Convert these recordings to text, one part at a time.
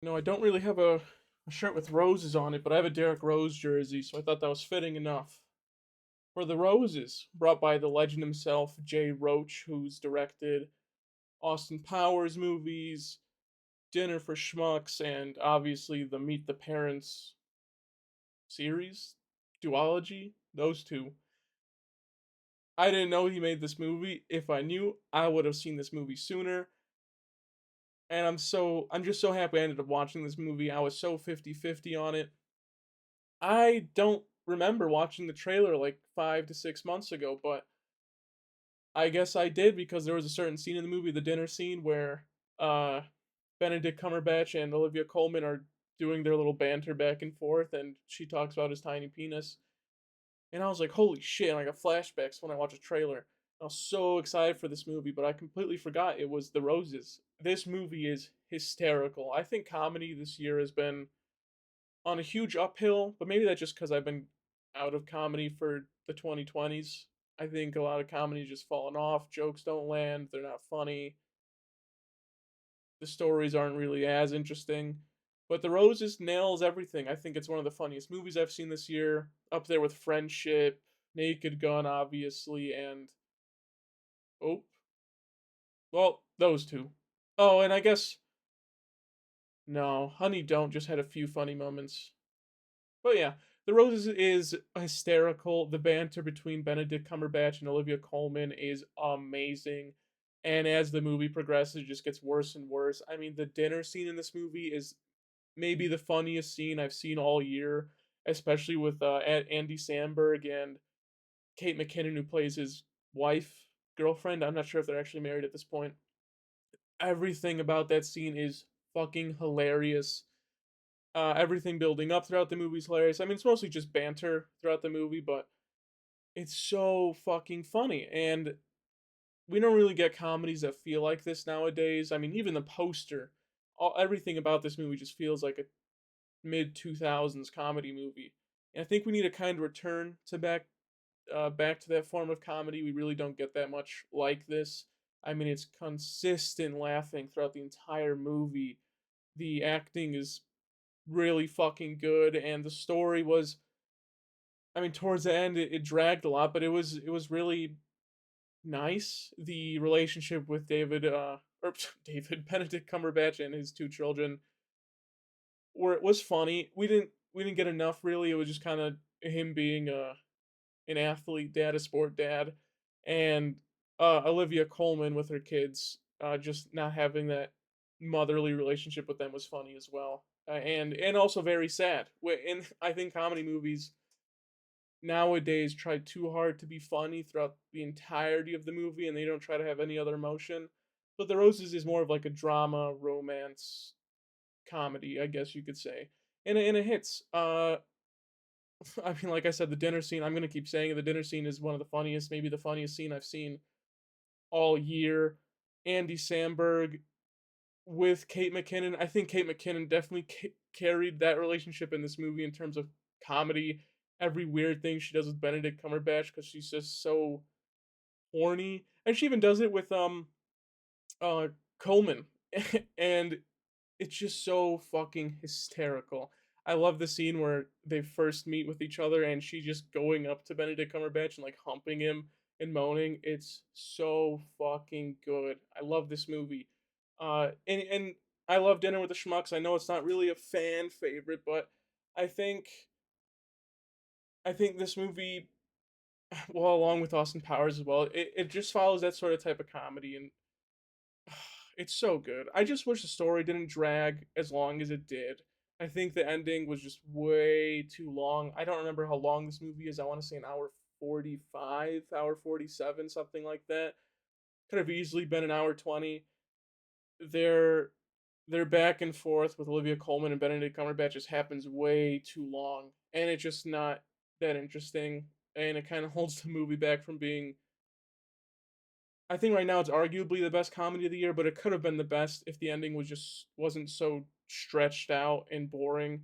No, I don't really have a shirt with roses on it, but I have a Derrick Rose jersey, so I thought that was fitting enough. For the roses, brought by the legend himself, Jay Roach, who's directed Austin Powers movies, Dinner for Schmucks, and obviously the Meet the Parents series, duology, those two. I didn't know he made this movie. If I knew, I would have seen this movie sooner. And I'm just so happy I ended up watching this movie. I was so 50-50 on it. I don't remember watching the trailer like 5 to 6 months ago, but I guess I did because there was a certain scene in the movie, the dinner scene, where uh Benedict Cumberbatch and Olivia Colman are doing their little banter back and forth, and she talks about his tiny penis. And I was like, holy shit, and I got flashbacks when I watched a trailer. I was so excited for this movie, but I completely forgot it was The Roses. This movie is hysterical. I think comedy this year has been on a huge uphill, but maybe that's just because I've been out of comedy for the 2020s. I think a lot of comedy just fallen off. Jokes don't land. They're not funny. The stories aren't really as interesting. But The Roses nails everything. I think it's one of the funniest movies I've seen this year. Up there with Friendship, Naked Gun, obviously, and oh, well, those two. Oh, and I guess no, Honey Don't just had a few funny moments. But yeah, The Roses is hysterical. The banter between Benedict Cumberbatch and Olivia Colman is amazing. And as the movie progresses, it just gets worse and worse. I mean, the dinner scene in this movie is maybe the funniest scene I've seen all year, especially with Andy Samberg and Kate McKinnon, who plays his wife, girlfriend. I'm not sure if they're actually married at this point. Everything about that scene is fucking hilarious. Everything building up throughout the movie is hilarious. I mean, it's mostly just banter throughout the movie, but it's so fucking funny. And we don't really get comedies that feel like this nowadays. I mean, even the poster, everything about this movie just feels like a mid 2000s comedy movie. And I think we need to kind of return to back to that form of comedy. We really don't get that much like this. I mean, it's consistent laughing throughout the entire movie. The acting is really fucking good, and the story was. I mean, towards the end, it dragged a lot, but it was really nice. The relationship with David, or David Benedict Cumberbatch and his two children, where it was funny. We didn't get enough really. It was just kind of him being an athlete dad, a sport dad, and Olivia Colman with her kids, just not having that motherly relationship with them was funny as well, and also very sad. And I think comedy movies nowadays try too hard to be funny throughout the entirety of the movie, and they don't try to have any other emotion. But The Roses is more of like a drama, romance, comedy, I guess you could say, and it hits. I mean, like I said, the dinner scene. I'm gonna keep saying it. The dinner scene is one of the funniest, maybe the funniest scene I've seen all year. Andy Samberg with Kate McKinnon. I think Kate McKinnon definitely carried that relationship in this movie in terms of comedy. Every weird thing she does with Benedict Cumberbatch because she's just so horny, and she even does it with Coleman, and it's just so fucking hysterical. I love the scene where they first meet with each other and she just going up to Benedict Cumberbatch and like humping him and moaning. It's so fucking good. I love this movie. And I love Dinner with the Schmucks. I know it's not really a fan favorite, but I think I think this movie, well, along with Austin Powers as well, it just follows that sort of type of comedy, and it's so good. I just wish the story didn't drag as long as it did. I think the ending was just way too long. I don't remember how long this movie is. I want to say an hour 45, hour 47, something like that. Could have easily been an hour 20. Their their back and forth with Olivia Colman and Benedict Cumberbatch just happens way too long, and it's just not that interesting. And it kind of holds the movie back from being. I think right now it's arguably the best comedy of the year, but it could have been the best if the ending wasn't so stretched out and boring.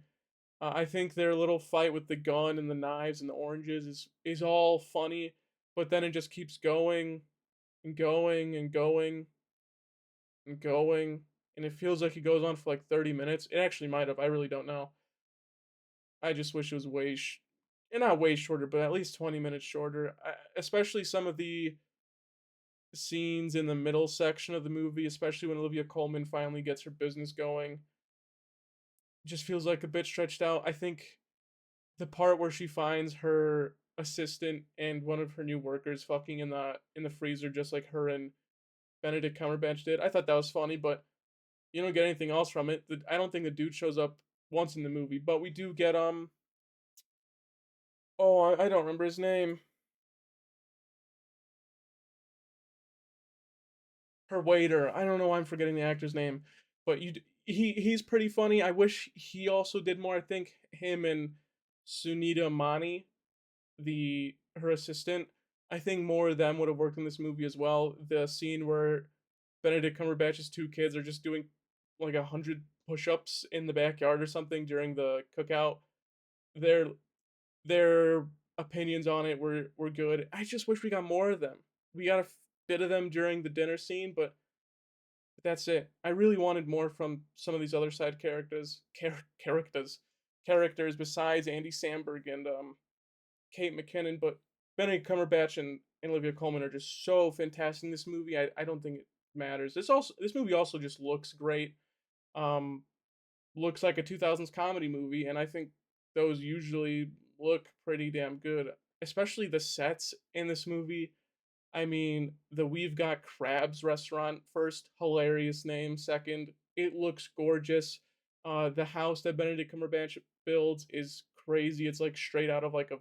I think their little fight with the gun and the knives and the oranges is all funny, but then it just keeps going and going and going and going. and it feels like it goes on for like 30 minutes. It actually might have. I really don't know. I just wish it was not way shorter, but at least 20 minutes shorter. Especially some of the scenes in the middle section of the movie, especially when Olivia Colman finally gets her business going, just feels like a bit stretched out. I think the part where she finds her assistant and one of her new workers fucking in the freezer, just like her and Benedict Cumberbatch did. I thought that was funny, but you don't get anything else from it. I don't think the dude shows up once in the movie, but we do get oh, I don't remember his name. Her waiter. I don't know why I'm forgetting the actor's name, but he's pretty funny. I wish he also did more. I think him and Sunita Mani, the her assistant, I think more of them would have worked in this movie as well. The scene where Benedict Cumberbatch's two kids are just doing like 100 push-ups in the backyard or something during the cookout. Their their opinions on it were good. I just wish we got more of them. We got a bit of them during the dinner scene, but that's it. I really wanted more from some of these other side characters besides Andy Samberg and Kate McKinnon, but Benedict Cumberbatch and Olivia Colman are just so fantastic in this movie. I don't think it matters. This movie also just looks great. Um, Looks like a 2000s comedy movie, and I think those usually look pretty damn good. Especially the sets in this movie. I mean, the We've Got Crabs restaurant, first, hilarious name. Second, it looks gorgeous. The house that Benedict Cumberbatch builds is crazy. It's like straight out of like a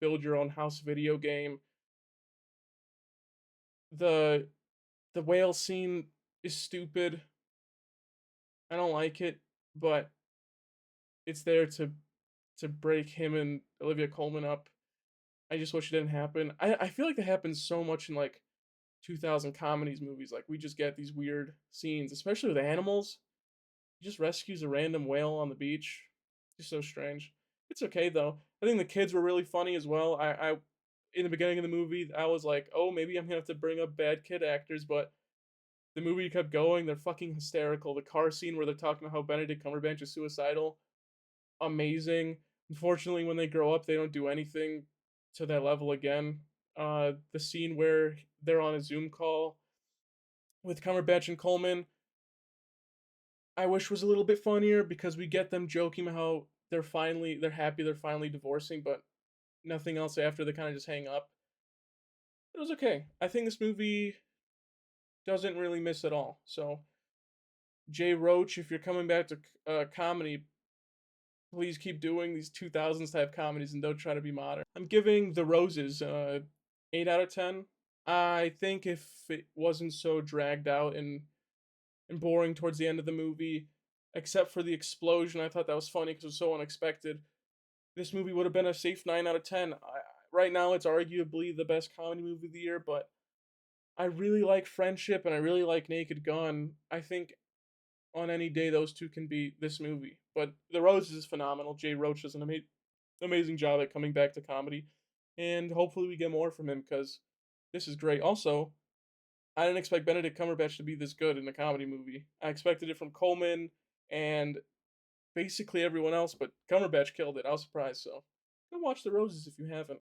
build your own house video game. The the whale scene is stupid. I don't like it, but it's there to break him and Olivia Colman up. I just wish it didn't happen. I feel like that happens so much in like 2000 comedies movies. Like we just get these weird scenes, especially with animals. He just rescues a random whale on the beach. Just so strange. It's okay though. I think the kids were really funny as well. I in the beginning of the movie, I was like, oh, maybe I'm gonna have to bring up bad kid actors, but the movie kept going. They're fucking hysterical. The car scene where they're talking about how Benedict Cumberbatch is suicidal, amazing. Unfortunately, when they grow up, they don't do anything to that level again. The scene where they're on a Zoom call with Cumberbatch and Coleman, I wish was a little bit funnier because we get them joking about how they're happy they're finally divorcing, but nothing else after they kind of just hang up. It was okay. I think this movie doesn't really miss at all. So Jay Roach, if you're coming back to comedy, please keep doing these 2000s type comedies and don't try to be modern. I'm giving The Roses 8 out of 10. I think if it wasn't so dragged out and boring towards the end of the movie, except for the explosion, I thought that was funny because it was so unexpected. This movie would have been a safe 9 out of 10. Right now, it's arguably the best comedy movie of the year, but I really like Friendship and I really like Naked Gun. I think on any day those two can beat this movie. But The Roses is phenomenal. Jay Roach does an amazing job at coming back to comedy, and hopefully we get more from him because this is great. Also, I didn't expect Benedict Cumberbatch to be this good in a comedy movie. I expected it from Coleman and basically everyone else, but Cumberbatch killed it. I was surprised. So go watch The Roses if you haven't.